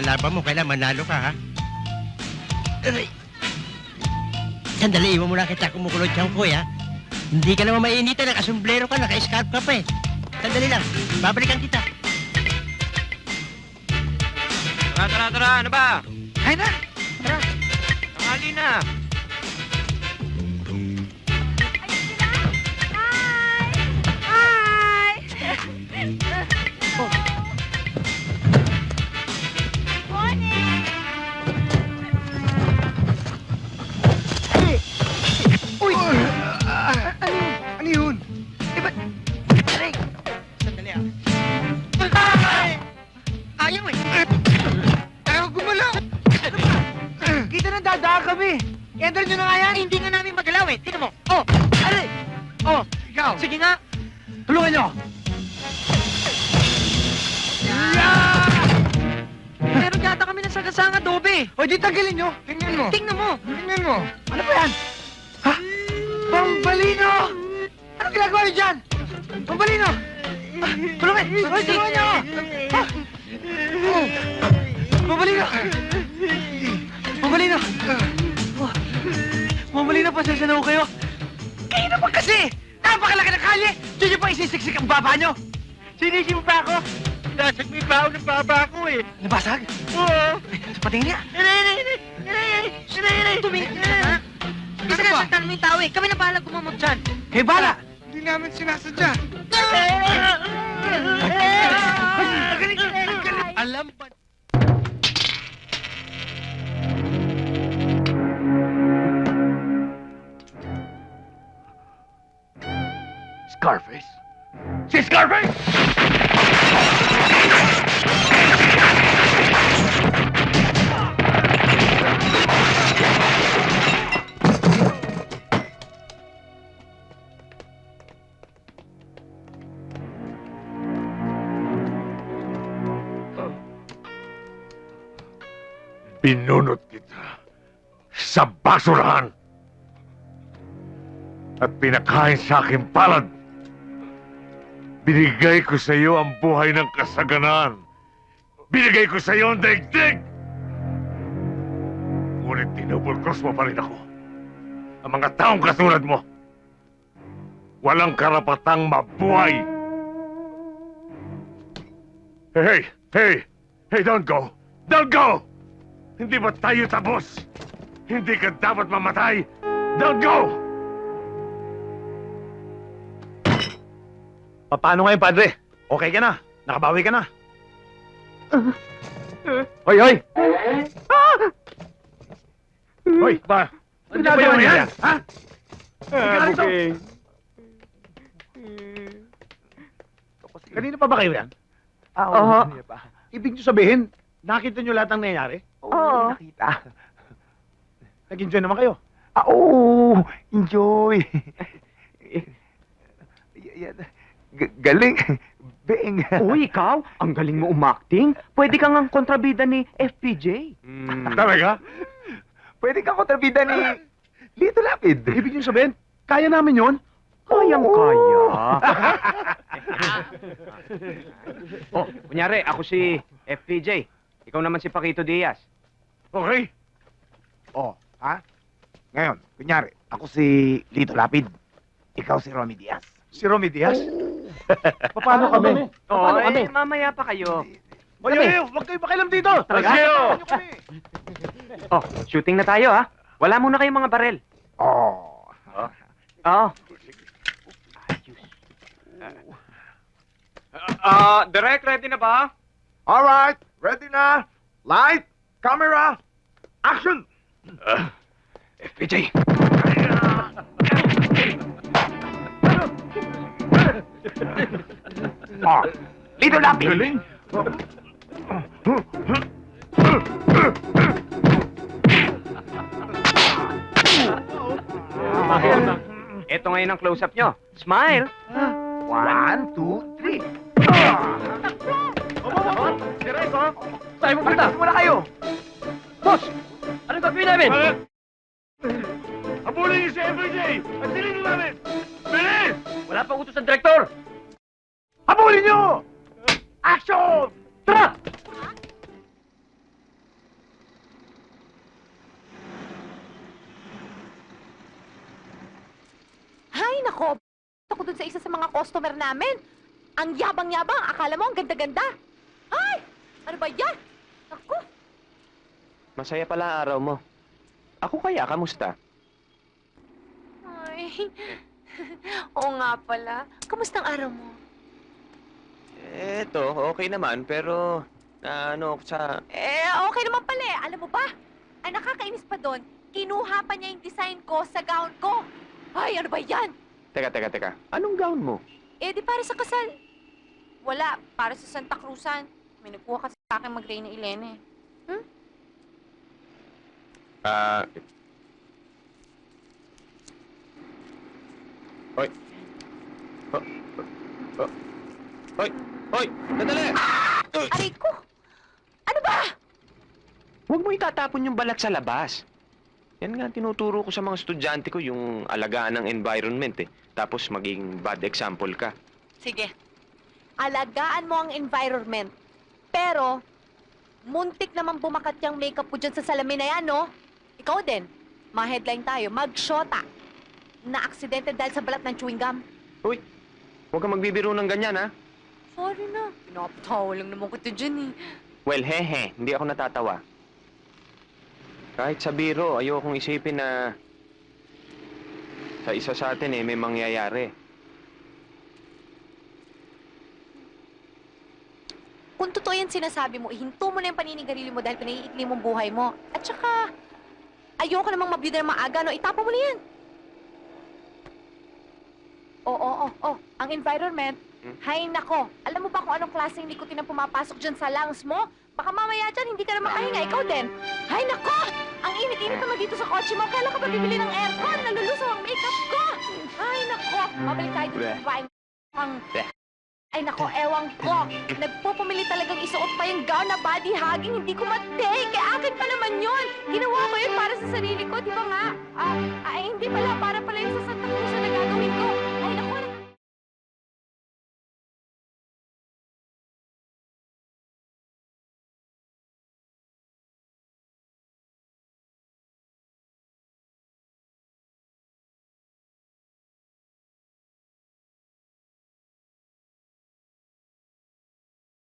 laban mo, kailangan manalo ka, ha? Aray. Sandali, iwan mo na kita kumukulot siyang ko, ha? Hindi ka naman mainita, nakasumblero ka, naka-scarf ka pa, eh. Sandali lang, babalikan kita. Tara, ano ba? Ay na! Tara! Tanghali na. Hi! Morning! Uy! Ano yun? Eh, ba't? Aray! Sandali, ah. Ay! Ayaw, eh! Ayaw gumalaw! Ano ba? Kita nang dadaan kami! I-enter nyo na nga yan! Hindi nga namin magalaw, eh! Tingnan mo! Oh! Aray! Oh! Ikaw! Sige nga! Tulungan nyo! Meron yata kami ng sagasang adobe. O, di tanggalin nyo! Tingnan mo! Tingnan mo. Tingnan mo! Ano ba yan? Ha? Bambalino! Anong ginagawa nyo dyan? Bambalino! Tulungan! Hoy, tulungan nyo! Ha? Oh. Bambalino! Bambalino! Oh. Bambalino, pasensya na ho kayo. Kayo naman kasi! Napakalaki ng kalye! Diyan nyo pa isisiksik ang baba nyo! Sinisip pa ako! Nasag may baon ng baba ko, eh! Nabasag? Oo! Patingin niya! Tumingin ka na. Kasi nasaktan mo yung tao, eh. Kami na bahala gumamot dyan. Hey, bala! Hindi namin sinasadya! Alam ba? Scarface? Si Scarface! Binunot kita sa basurahan at pinakain sa aking palad. Binigay ko sa iyo ang buhay ng kasaganaan. Binigay ko sa iyo ang daigdig. Ngunit tinubulkros mo pa rin ako. Ang mga taong katulad mo, walang karapatang mabuhay. Hey, don't go! Don't go! Hindi ba tayo tapos? Hindi ka dapat mamatay! Don't go! Paano ngayon, padre? Okay ka na? Nakabawi ka na? Hoy! Hoy! Ba? Ano ba yun yan? Ha? Okay. Kanina pa ba kayo yan? Oo. Ibig nyo sabihin, nakita nyo lahat ng nangyayari? Oo. Nakita. Nag-enjoy naman kayo? Oo. Enjoy. Galing. Beng. Uy, ikaw, ang galing mo umacting. Pwede kang ang kontrabida ni FPJ. Talaga? Pwede kang kontrabida ni Lito Lapid. Ibig nyo sabihin, kaya namin yun? Kayang-kaya. Oh, kunyari, ako si FPJ. Ikaw naman si Paquito Diaz. Okay. Oh, ha? Ngayon, kunyari, ako si Lito Lapid. Ikaw si Romy Diaz. Si Romy Diaz? Paano kami? Oo, mamaya pa kayo. Oy, huwag kayo pakialam dito! Talaga? Ano kami? Oh, shooting na tayo, ha? Wala muna kayong mga barel. Oh. Oo. Direct, ready na ba? All right, ready na. Light, camera, action! FPJ! Oh, Lito Lapid. Galing! Ito ngayon ang close-up nyo. Smile. 1, 2, 3. Saan mo punta? Muna kayo. Boss! Anong gagawin namin? Habulin niyo si FPJ! At silino namin! Bilis! Wala pang utos ng direktor! Habulin niyo! Action! Tara! Ay, nako. Ako dun sa isa sa mga customer namin. Ang yabang-yabang. Akala mo ang ganda-ganda. Ay! Ano ba yan? Naku. Masaya pala ang araw mo. Ako kaya, kamusta? Ay. Oo nga pala. Kamusta ang araw mo? Eto, okay naman, pero... sa... Okay naman pala eh. Alam mo ba? Ang nakakainis pa doon, kinuha pa niya yung design ko sa gown ko. Ay, ano ba yan? Teka. Anong gown mo? Di para sa kasal. Wala, para sa Santa Cruzan. May nagkuha kasi sa akin mag-Reyna Elena eh. Hoy! Hoy! Sandali! Aray ko! Ano ba? Huwag mo itatapon yung balat sa labas. Yan nga ang tinuturo ko sa mga estudyante ko, yung alagaan ng environment eh. Tapos maging bad example ka. Sige. Alagaan mo ang environment. Pero, muntik naman bumakat yung makeup ko dyan sa salamin na yan, no? Ikaw din. Ma-headline tayo. Mag-shota. Na-aksidente dahil sa balat ng chewing gum. Uy! Huwag kang magbibiro ng ganyan, ha? Sorry na. Pinapatawa lang naman kita dyan eh. Well, hehe. Hindi ako natatawa. Kahit sa biro, ayokong isipin na sa isa sa atin may mangyayari. Kung totoo yan sinasabi mo, ihinto mo na yung paninigarilyo mo dahil pinaiikli mong buhay mo. At saka, ayoko namang mabiyuda ng maaga, no? Itapa mo na yan. Oo. Ang environment, hay nako. Alam mo ba kung anong klaseng nikotin ang pumapasok dyan sa lungs mo? Baka mamaya dyan, hindi ka na makahinga. Ikaw din. Hay nako! Ang init-init naman dito sa kotse mo. Kailan ka ba bibili ng aircon? Nalulusaw ang makeup ko! Hay nako! Mabalik tayo dito sa babaeng Ay nako, ewan ko. Nagpupumili talagang isuot pa yung gown na body hugging. Hindi ko matake. Kaya akin pa naman yun. Ginawa ko yun para sa sarili ko, di ba nga? Hindi pala para